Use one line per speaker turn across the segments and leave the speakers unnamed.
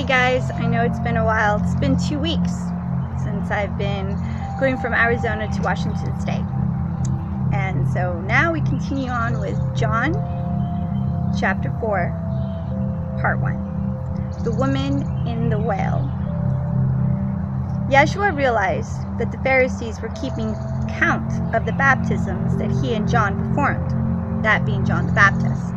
guys, I know it's been a while. It's been 2 weeks since I've been going from Arizona to Washington State. And so now we continue on with John chapter 4, part 1. The woman in the well. Yeshua realized that the Pharisees were keeping count of the baptisms that he and John performed, that being John the Baptist.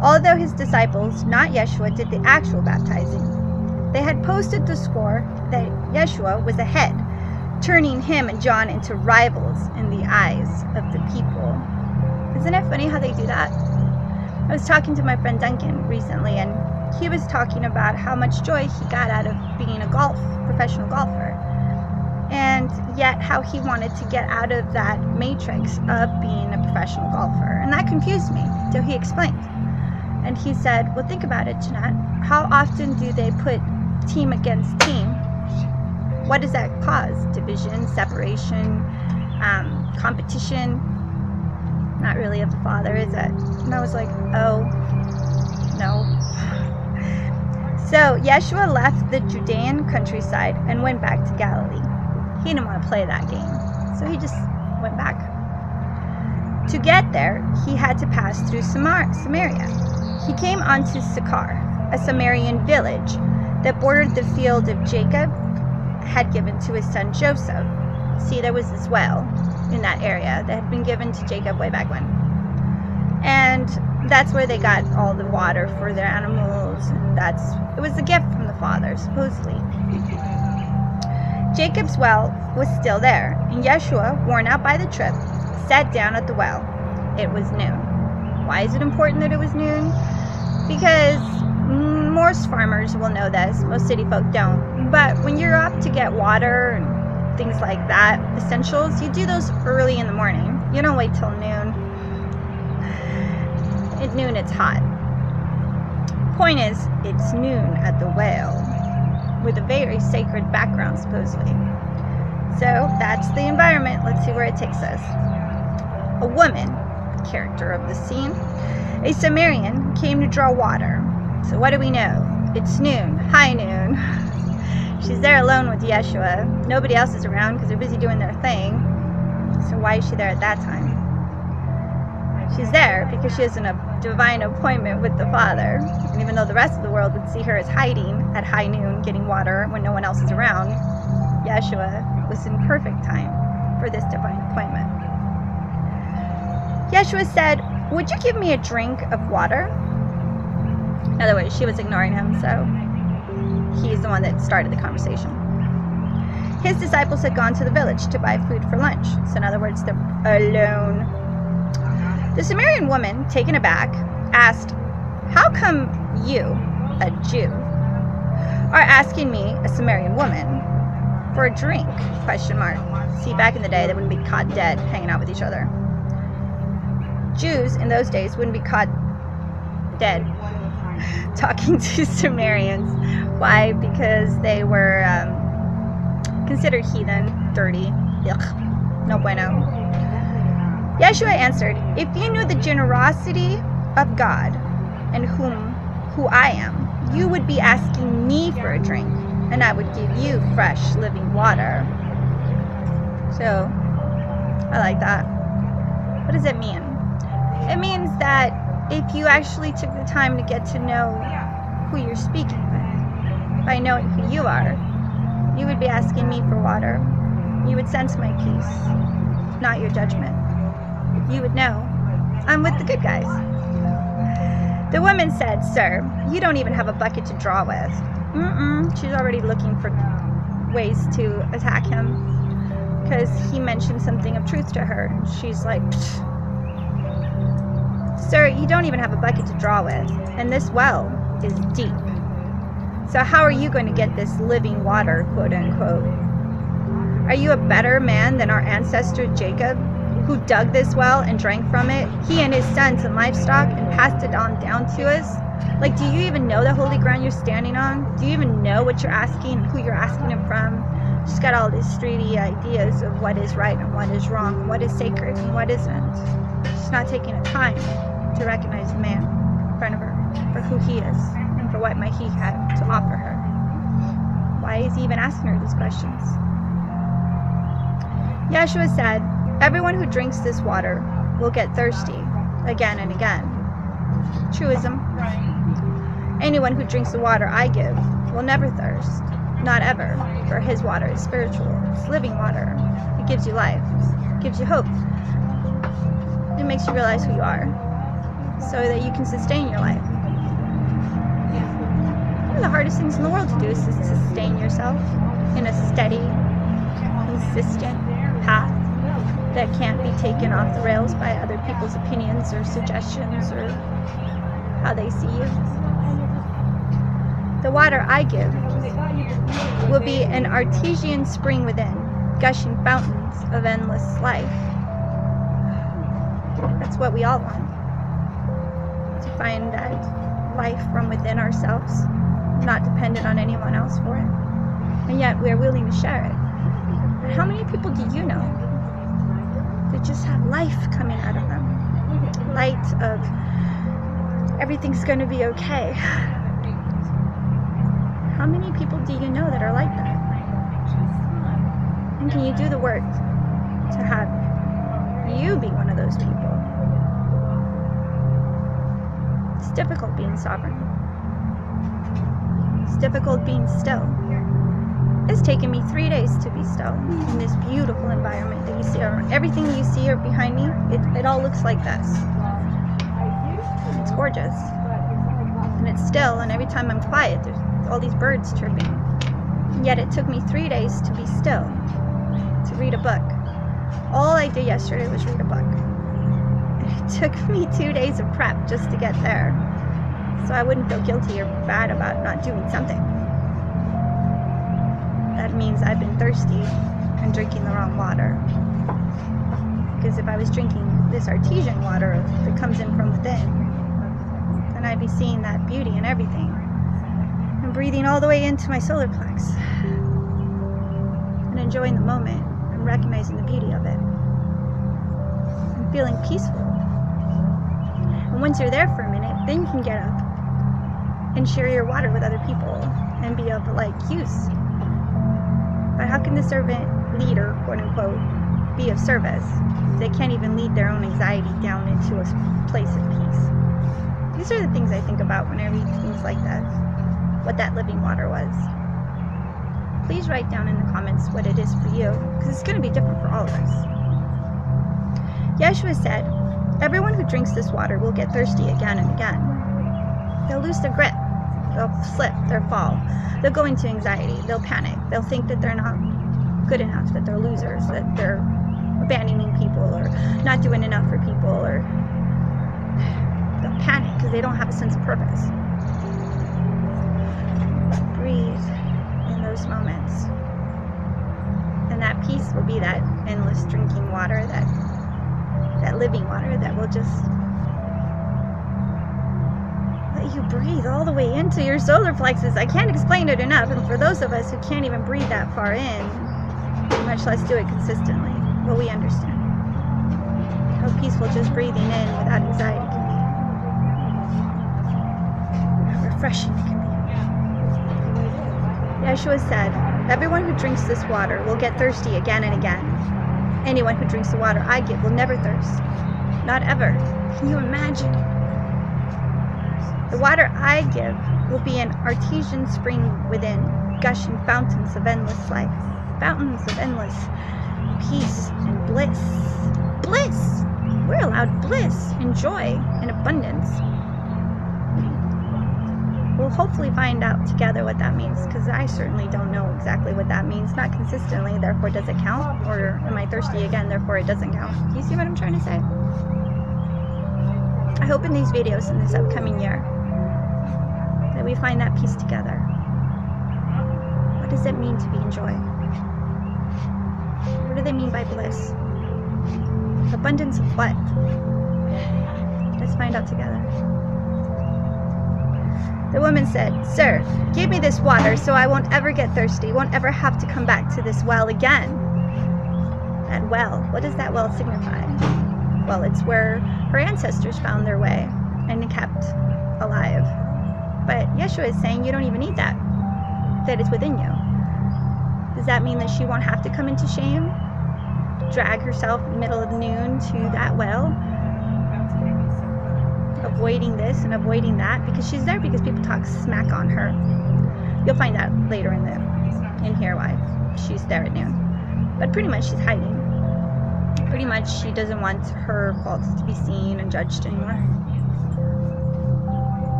Although his disciples, not Yeshua, did the actual baptizing, they had posted the score that Yeshua was ahead, turning him and John into rivals in the eyes of the people. Isn't it funny how they do that? I was talking to my friend Duncan recently, and he was talking about how much joy he got out of being a professional golfer, and yet how he wanted to get out of that matrix of being a professional golfer, and that confused me. So he explained. And he said, well, think about it, Jeanette. How often do they put team against team? What does that cause? Division, separation, competition? Not really of the Father, is it? And I was like, oh, no. So Yeshua left the Judean countryside and went back to Galilee. He didn't want to play that game, so he just went back. To get there, he had to pass through Samaria. He came onto Sychar, a Samaritan village that bordered the field of Jacob had given to his son Joseph. See, there was this well in that area that had been given to Jacob way back when. And that's where they got all the water for their animals. It was a gift from the Father, supposedly. Jacob's well was still there, and Yeshua, worn out by the trip, sat down at the well. It was noon. Why is it important that it was noon? Because most farmers will know this. Most city folk don't. But when you're up to get water and things like that, essentials, you do those early in the morning. You don't wait till noon. At noon, it's hot. Point is, it's noon at the well, with a very sacred background, supposedly. So that's the environment. Let's see where it takes us. A woman, character of the scene, a Samaritan, came to draw water. So what do we know? It's noon, high noon. She's there alone with Yeshua. Nobody else is around because they're busy doing their thing. So why is she there at that time? She's there because she has a divine appointment with the Father. And even though the rest of the world would see her as hiding at high noon, getting water when no one else is around, Yeshua was in perfect time for this divine appointment. Yeshua said, would you give me a drink of water? In other words, she was ignoring him, so he's the one that started the conversation. His disciples had gone to the village to buy food for lunch. So in other words, they're alone. The Samaritan woman, taken aback, asked, how come you, a Jew, are asking me, a Samaritan woman, for a drink? ? See, back in the day, they wouldn't be caught dead hanging out with each other. Jews in those days wouldn't be caught dead talking to Samaritans. Why? Because they were considered heathen, dirty, yuck, no bueno. Yeshua answered, if you knew the generosity of God and who I am, you would be asking me for a drink, and I would give you fresh living water. So, I like that. What does it mean? It means that if you actually took the time to get to know who you're speaking with, by knowing who you are, you would be asking me for water. You would sense my peace, not your judgment. You would know I'm with the good guys. The woman said, sir, you don't even have a bucket to draw with. She's already looking for ways to attack him because he mentioned something of truth to her. She's like, pfft. Sir, you don't even have a bucket to draw with, and this well is deep. So how are you going to get this living water, quote unquote? Are you a better man than our ancestor Jacob, who dug this well and drank from it, he and his sons and livestock, and passed it on down to us? Like, do you even know the holy ground you're standing on? Do you even know what you're asking and who you're asking it from? She's got all these streety ideas of what is right and what is wrong, what is sacred and what isn't. She's not taking the time to recognize the man in front of her for who he is and for for what might he have to offer her. Why is he even asking her these questions? Yeshua said, everyone who drinks this water will get thirsty again and again. Truism. Anyone who drinks the water I give will never thirst, not ever, for his water is spiritual. It's living water. It gives you life. It gives you hope. It makes you realize who you are so that you can sustain your life. One of the hardest things in the world to do is to sustain yourself in a steady, consistent path that can't be taken off the rails by other people's opinions or suggestions or how they see you. The water I give will be an artesian spring within, gushing fountains of endless life. That's what we all want. To find that life from within ourselves, not dependent on anyone else for it. And yet we're willing to share it. And how many people do you know that just have life coming out of them? Light of everything's going to be okay. How many people do you know that are like that? And can you do the work to have you be one of those people? It's difficult being sovereign. It's difficult being still. It's taken me 3 days to be still in this beautiful environment that you see. Everything you see behind me, it all looks like this. It's gorgeous. And it's still, and every time I'm quiet, there's all these birds chirping. And yet it took me 3 days to be still, to read a book. All I did yesterday was read a book. It took me 2 days of prep just to get there, so I wouldn't feel guilty or bad about not doing something. That means I've been thirsty and drinking the wrong water. Because if I was drinking this artesian water that comes in from within, then I'd be seeing that beauty in everything and breathing all the way into my solar plex and enjoying the moment and recognizing the beauty of it and feeling peaceful. And once you're there for a minute, then you can get up and share your water with other people and be of use. But how can the servant leader, quote unquote, be of service if they can't even lead their own anxiety down into a place of peace? These are the things I think about when I read things like that, what that living water was. Please write down in the comments what it is for you, because it's going to be different for all of us. Yeshua said, everyone who drinks this water will get thirsty again and again. They'll lose their grip. They'll slip. They'll fall. They'll go into anxiety. They'll panic. They'll think that they're not good enough, that they're losers, that they're abandoning people or not doing enough for people, or they'll panic because they don't have a sense of purpose. Breathe in those moments. And that peace will be that endless drinking water, that living water that will just let you breathe all the way into your solar plexus. I can't explain it enough. And for those of us who can't even breathe that far in, much less do it consistently, well, we understand how peaceful just breathing in without anxiety can be. How refreshing it can be. Yeshua said, everyone who drinks this water will get thirsty again and again. Anyone who drinks the water I give will never thirst. Not ever. Can you imagine? The water I give will be an artesian spring within, gushing fountains of endless life. Fountains of endless peace and bliss. Bliss! We're allowed bliss and joy and abundance. We'll hopefully find out together what that means, because I certainly don't know exactly what that means. Not consistently, therefore does it count? Or am I thirsty again, therefore it doesn't count? Do you see what I'm trying to say? I hope in these videos in this upcoming year that we find that peace together. What does it mean to be in joy? What do they mean by bliss? Abundance of what? Let's find out together. The woman said, "Sir, give me this water so I won't ever get thirsty, won't ever have to come back to this well again." That well, what does that well signify? Well, it's where her ancestors found their way and kept alive. But Yeshua is saying you don't even need that. That it's within you. Does that mean that she won't have to come into shame? Drag herself in the middle of noon to that well? Avoiding this and avoiding that? Because she's there because people talk smack on her. You'll find out later in here why she's there at noon. But pretty much she's hiding. Pretty much she doesn't want her faults to be seen and judged anymore.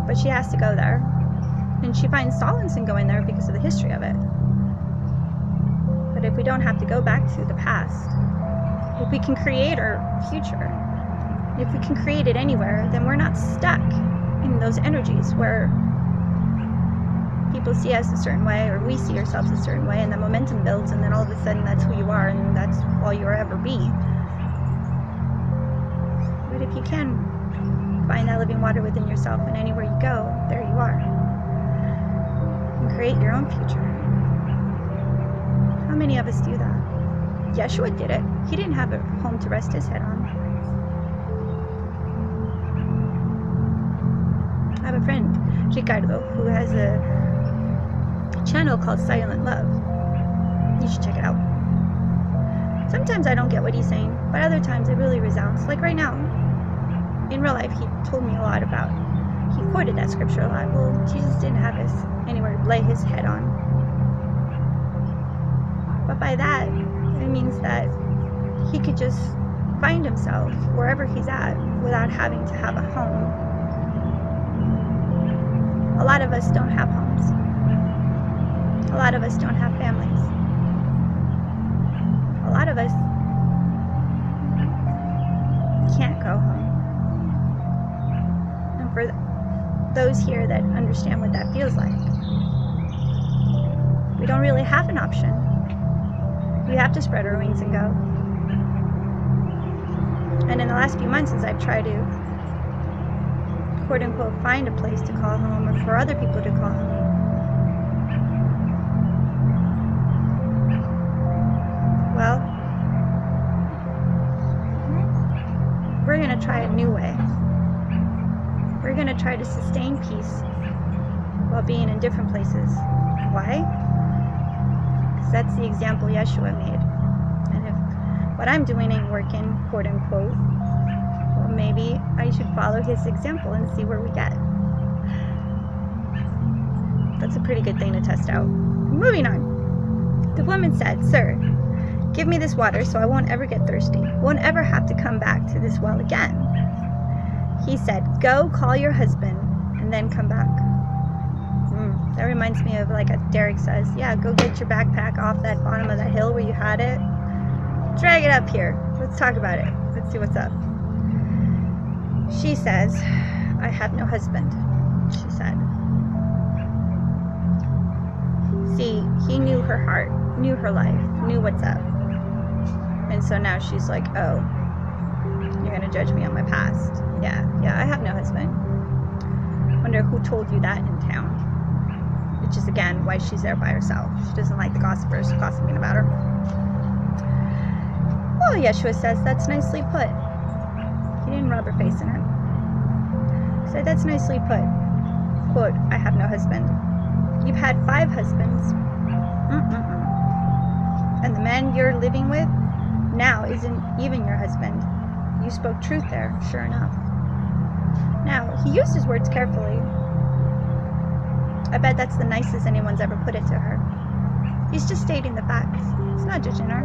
But she has to go there. And she finds solace in going there because of the history of it. But if we don't have to go back to the past, if we can create our future, if we can create it anywhere, then we're not stuck in those energies where people see us a certain way or we see ourselves a certain way, and the momentum builds, and then all of a sudden that's who you are and that's all you'll ever be. But if you can find that living water within yourself, and anywhere you go, there you are. And create your own future. How many of us do that? Yeshua did it. He didn't have a home to rest his head on. I have a friend, Ricardo, who has a channel called Silent Love. You should check it out. Sometimes I don't get what he's saying, but other times it really resounds. Like right now, in real life, he told me a lot about, he quoted that scripture a lot. Well, Jesus didn't have anywhere to lay his head on. But by that, it means that he could just find himself wherever he's at without having to have a home. A lot of us don't have homes. A lot of us don't have families. A lot of us can't go home. And for those here that understand what that feels like, we don't really have an option. We have to spread our wings and go. And in the last few months, as I've tried to, quote unquote, find a place to call home, or for other people to call home, well, we're going to try a new way. We're going to try to sustain peace while being in different places. Why? Because that's the example Yeshua made. And if what I'm doing ain't working, quote unquote, well, maybe I should follow his example and see where we get. That's a pretty good thing to test out. Moving on. The woman said, "Sir, give me this water so I won't ever get thirsty, won't ever have to come back to this well again." He said, "Go call your husband and then come back." That reminds me of, like Derek says, yeah, go get your backpack off that bottom of that hill where you had it. Drag it up here. Let's talk about it. Let's see what's up. She says, "I have no husband," she said. See, he knew her heart, knew her life, knew what's up. And so now she's like, oh, you're going to judge me on my past. Yeah, I have no husband. Wonder who told you that in town. Which is, again, why she's there by herself. She doesn't like the gossipers gossiping about her. Well, Yeshua says, that's nicely put. He didn't rub her face in it. He said, that's nicely put. Quote, "I have no husband. You've had 5 husbands. And the man you're living with now isn't even your husband. You spoke truth there, sure enough." Now, he used his words carefully. I bet that's the nicest anyone's ever put it to her. He's just stating the facts. He's not judging her.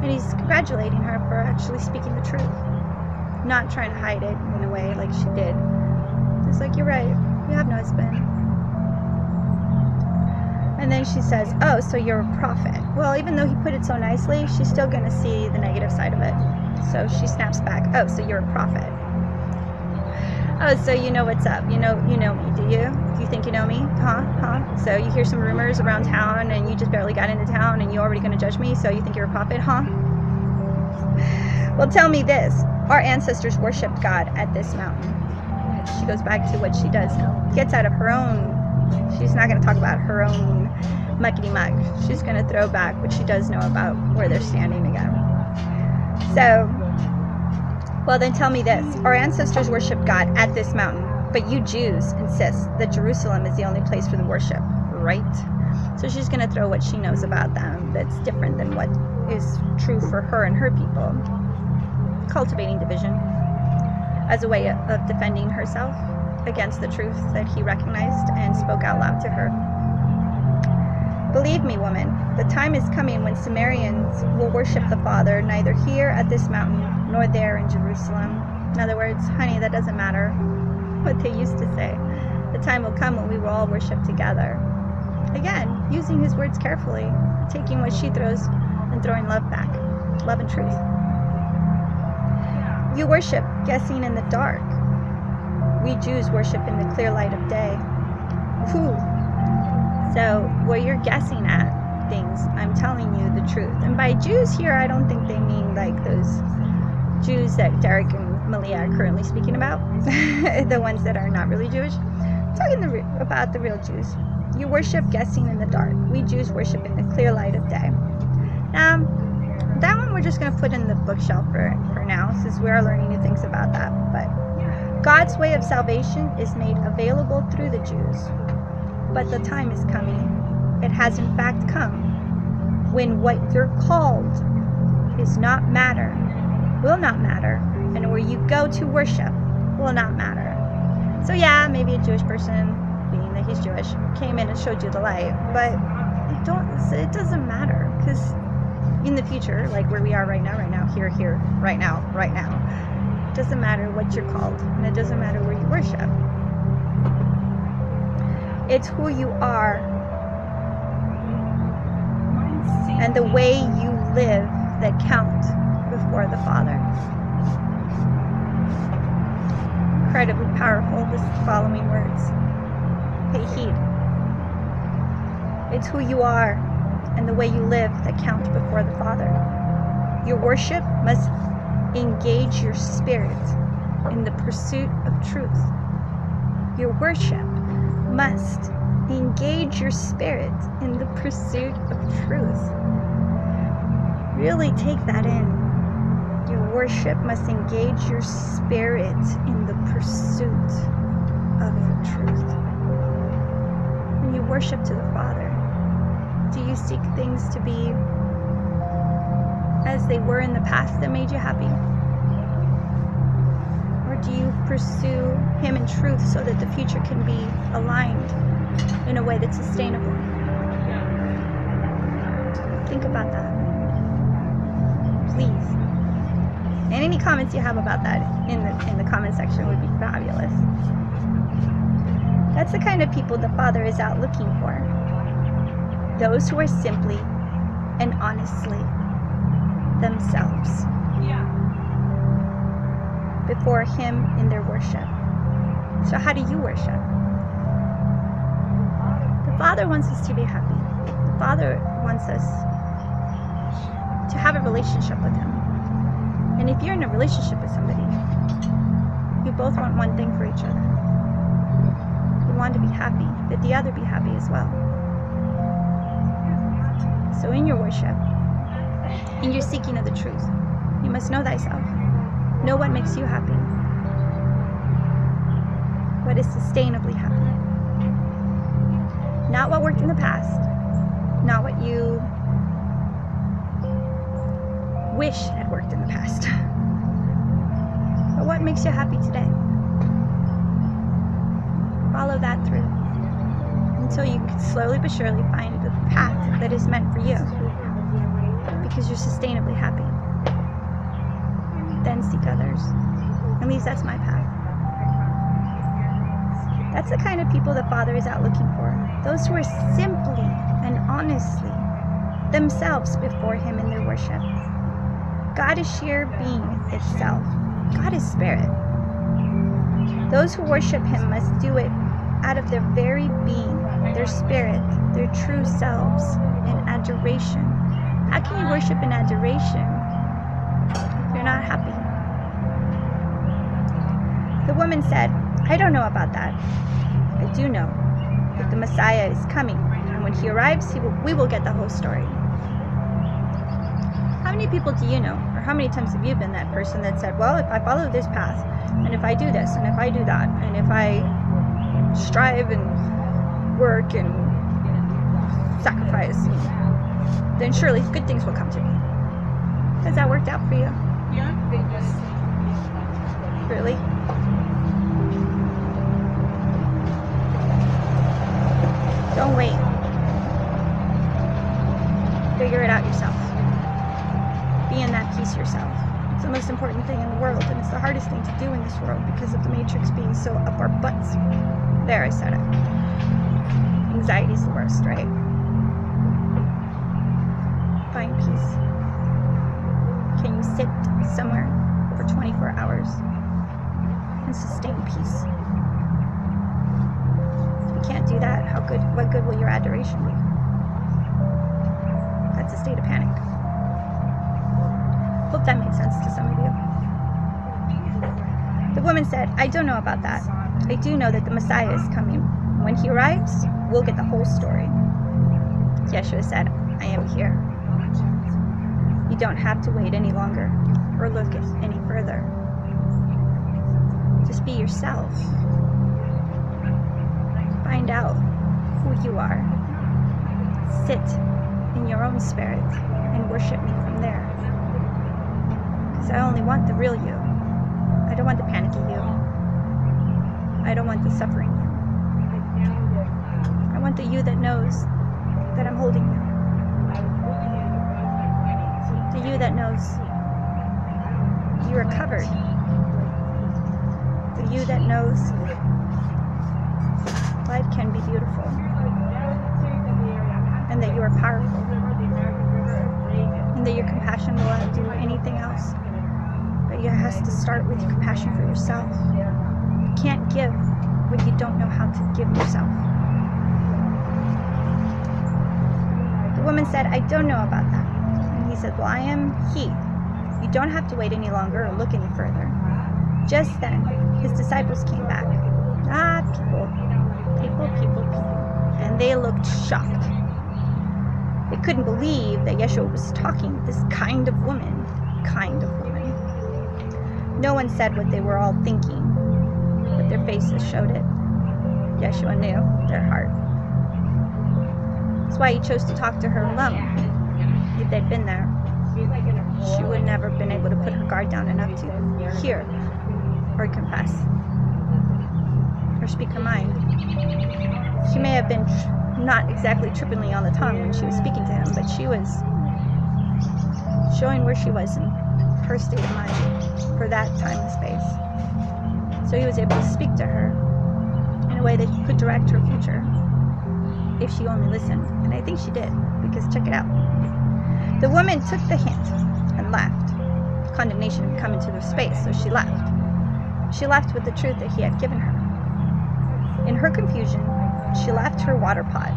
And he's congratulating her for actually speaking the truth. Not trying to hide it in a way like she did. It's like, you're right. You have no husband. And then she says, "Oh, so you're a prophet." Well, even though he put it so nicely, she's still going to see the negative side of it. So she snaps back, "Oh, so you're a prophet. Oh, so you know what's up. You know me, do you? Do you think you know me? Huh? So you hear some rumors around town and you just barely got into town and you're already going to judge me, so you think you're a prophet, huh? Well, tell me this. Our ancestors worshipped God at this mountain." She goes back to what she does know. Gets out of her own. She's not going to talk about her own muckety-muck. She's going to throw back what she does know about where they're standing again. So, well, then tell me this. Our ancestors worshipped God at this mountain. But you Jews insist that Jerusalem is the only place for the worship, right? So she's going to throw what she knows about them that's different than what is true for her and her people, cultivating division as a way of defending herself against the truth that he recognized and spoke out loud to her. Believe me, woman, the time is coming when Samaritans will worship the Father neither here at this mountain nor there in Jerusalem. In other words, honey, that doesn't matter what they used to say. The time will come when we will all worship together. Again, using his words carefully, taking what she throws and throwing love back. Love and truth. You worship guessing in the dark. We Jews worship in the clear light of day. Whew. So where you're guessing at things, I'm telling you the truth. And by Jews here, I don't think they mean like those Jews that Derek and Malia are currently speaking about, the ones that are not really Jewish. I'm talking about the real Jews. You worship guessing in the dark. We Jews worship in the clear light of day. That one we're just going to put in the bookshelf for now, since we are learning new things about that. But God's way of salvation is made available through the Jews. But the time is coming. It has in fact come when what you're called is not matter, will not matter, and where you go to worship will not matter. So yeah, maybe a Jewish person, being that he's Jewish, came in and showed you the light, but it doesn't matter, because in the future, like where we are right now, here, right now, it doesn't matter what you're called, and it doesn't matter where you worship. It's who you are and the way you live that count before the Father. Incredibly powerful, this following words. Pay heed. It's who you are and the way you live that count before the Father. Your worship must engage your spirit in the pursuit of truth. Your worship must engage your spirit in the pursuit of truth. Really take that in. Your worship must engage your spirit in the pursuit of truth. When you worship to the Father, do you seek things to be as they were in the past that made you happy? Or do you pursue him in truth so that the future can be aligned in a way that's sustainable? Think about that, please. And any comments you have about that in the comment section would be fabulous. That's the kind of people the Father is out looking for. Those who are simply and honestly themselves before him in their worship. So how do you worship? The Father wants us to be happy. The Father wants us to have a relationship with him. And if you're in a relationship with somebody, you both want one thing for each other. You want to be happy, that the other be happy as well. So in your worship, in your seeking of the truth, you must know thyself. Know what makes you happy. What is sustainably happy. Not what worked in the past. Not what you wish had worked in the past. But what makes you happy today? Follow that through until you can slowly but surely find the path that is meant for you, because you're sustainably happy. Then seek others. At least that's my path. That's the kind of people the Father is out looking for. Those who are simply and honestly themselves before him in their worship. God is sheer being itself. God is spirit. Those who worship him must do it out of their very being, their spirit, their true selves, in adoration. How can you worship in adoration if you're not happy? The woman said, I don't know about that. I do know that the Messiah is coming, and when he arrives, we will get the whole story. How many people do you know, or how many times have you been that person that said, well, if I follow this path, and if I do this, and if I do that, and if I strive and work and sacrifice, then surely good things will come to me. Has that worked out for you? Really? Don't wait. Figure it out yourself. Be in that peace yourself. It's the most important thing in the world, and it's the hardest thing to do in this world because of the matrix being so up our butts. There, I said it. Anxiety's the worst, right? Find peace. Can you sit somewhere for 24 hours and sustain peace? If you can't do that, what good will your adoration be? That's a state of panic. Hope that made sense to some of you. The woman said, I don't know about that. I do know that the Messiah is coming. When he arrives, we'll get the whole story. Yeshua said, I am here. You don't have to wait any longer or look any further. Just be yourself. Find out who you are. Sit in your own spirit and worship me from there. Because I only want the real you. I don't want the panicky you. I don't want the suffering you. I want the you that knows that I'm holding you. The you that knows you are covered. The you that knows life can be beautiful. And that you are powerful. And that your compassion will outdo anything else. But you have to start with compassion for yourself. You can't give when you don't know how to give yourself. The woman said, I don't know about that. And he said, well, I am he. You don't have to wait any longer or look any further. Just then, his disciples came back. People. And they looked shocked. They couldn't believe that Yeshua was talking to this kind of woman. No one said what they were all thinking, but their faces showed it. Yeshua knew their heart. That's why he chose to talk to her alone. If they'd been there, she would never have been able to put her guard down enough to hear or confess or speak her mind. She may have been not exactly trippingly on the tongue when she was speaking to him, but she was showing where she was in her state of mind for that time and space. So he was able to speak to her in a way that could direct her future if she only listened. And I think she did, because check it out. The woman took the hint and left. Condemnation had come into their space, so she left. She left with the truth that he had given her. In her confusion, she left her water pot.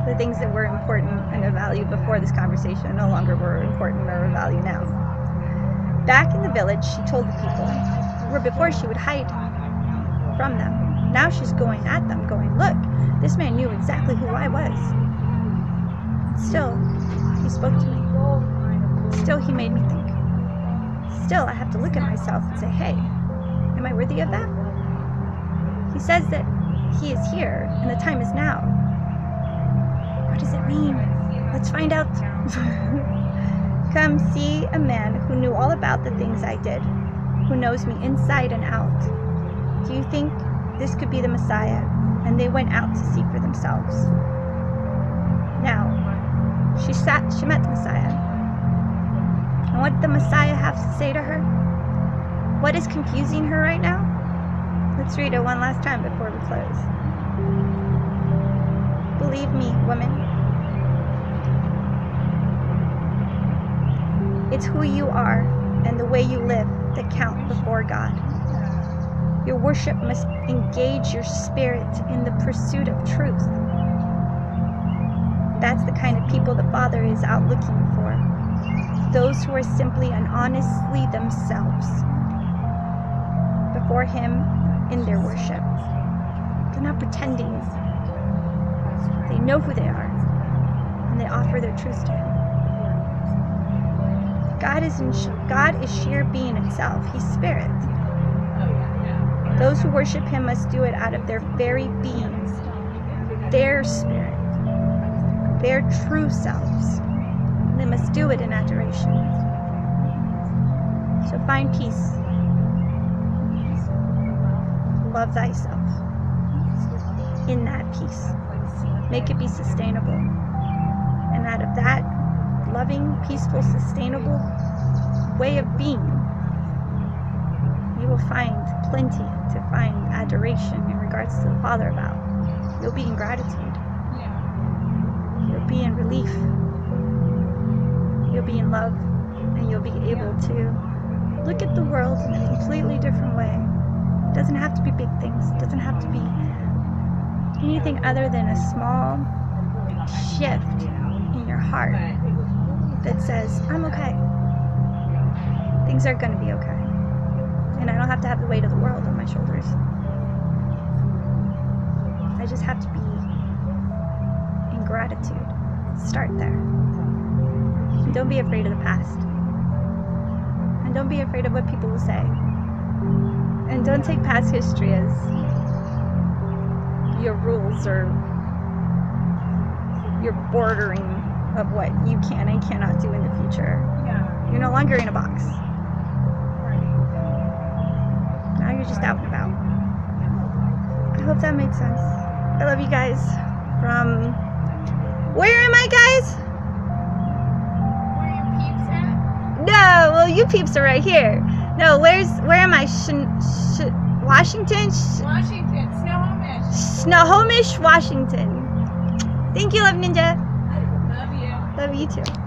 The things that were important and of value before this conversation no longer were important or of value now. Back in the village, she told the people, where before she would hide from them. Now she's going at them, going, look, this man knew exactly who I was. Still, he spoke to me. Still, he made me think. Still, I have to look at myself and say, hey, am I worthy of that? He says that he is here, and the time is now. What does it mean? Let's find out. Come see a man who knew all about the things I did, who knows me inside and out. Do you think this could be the Messiah? And they went out to see for themselves. Now, she met the Messiah. And what did the Messiah have to say to her? What is confusing her right now? Let's read it one last time before we close. Believe me, woman. It's who you are and the way you live that count before God. Your worship must engage your spirit in the pursuit of truth. That's the kind of people the Father is out looking for. Those who are simply and honestly themselves before Him in their worship. They're not pretending. They know who they are, and they offer their truth to Him. God is sheer being itself. He's spirit. Those who worship him must do it out of their very beings, their spirit, their true selves. They must do it in adoration. So find peace. Love thyself in that peace. Make it be sustainable. And out of that loving, peaceful, sustainable way of being, you will find plenty to find adoration in regards to the Father about. You'll be in gratitude. You'll be in relief. You'll be in love. And you'll be able to look at the world in a completely different way. It doesn't have to be big things. It doesn't have to be anything other than a small shift in your heart that says, I'm okay. Things are going to be okay. And I don't have to have the weight of the world on my shoulders. I just have to be in gratitude. Start there. And don't be afraid of the past. And don't be afraid of what people will say. And don't take past history as your rules or your bordering of what you can and cannot do in the future. You're no longer in a box. Now you're just out and about. I hope that made sense. I love you guys. From where am I, guys?
Where your peeps at?
No, well, you peeps are right here. No, where am I? Washington?
Washington, Snohomish.
Snohomish, Washington. Thank you, Love Ninja.
Love you.
Love you too.